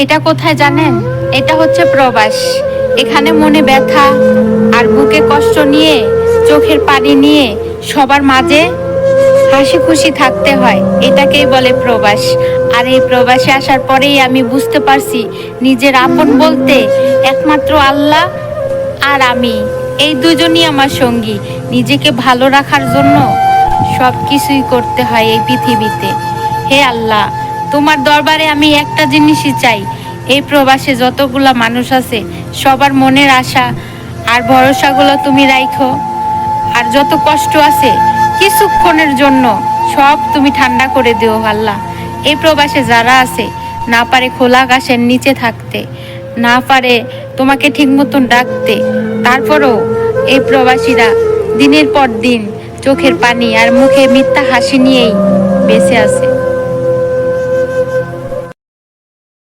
এটা কোথায় জানেন? এটা হচ্ছে প্রবাস। এখানে মনে ব্যথা আর বুকে কষ্ট নিয়ে, চোখের পানি নিয়ে সবার মাঝে হাসি খুশি থাকতে হয়। এটাকেই বলে প্রবাস। আর এই প্রবাসে আসার পরেই আমি বুঝতে পারছি নিজের আপন বলতে একমাত্র আল্লাহ আর আমি, এই দুজনই আমার সঙ্গী। নিজেকে ভালো রাখার জন্য সব কিছুই করতে হয় এই পৃথিবীতে। হে আল্লাহ, তোমার দরবারে আমি একটা জিনিসই চাই, এই প্রবাসে যতগুলা মানুষ আছে সবার মনের আশা আর ভরসাগুলো তুমি রাখো। আর যত কষ্ট আছে কিছুক্ষণের জন্য সব তুমি ঠান্ডা করে দিও আল্লাহ। এই প্রবাসে যারা আছে না পারে খোলা আকাশের নিচে থাকতে, না পারে তোমাকে ঠিক মতন ডাকতে, তারপরও এই প্রবাসীরা দিনের পর দিন চোখের পানি আর মুখে মিথ্যা হাসি নিয়েই বেঁচে আছে।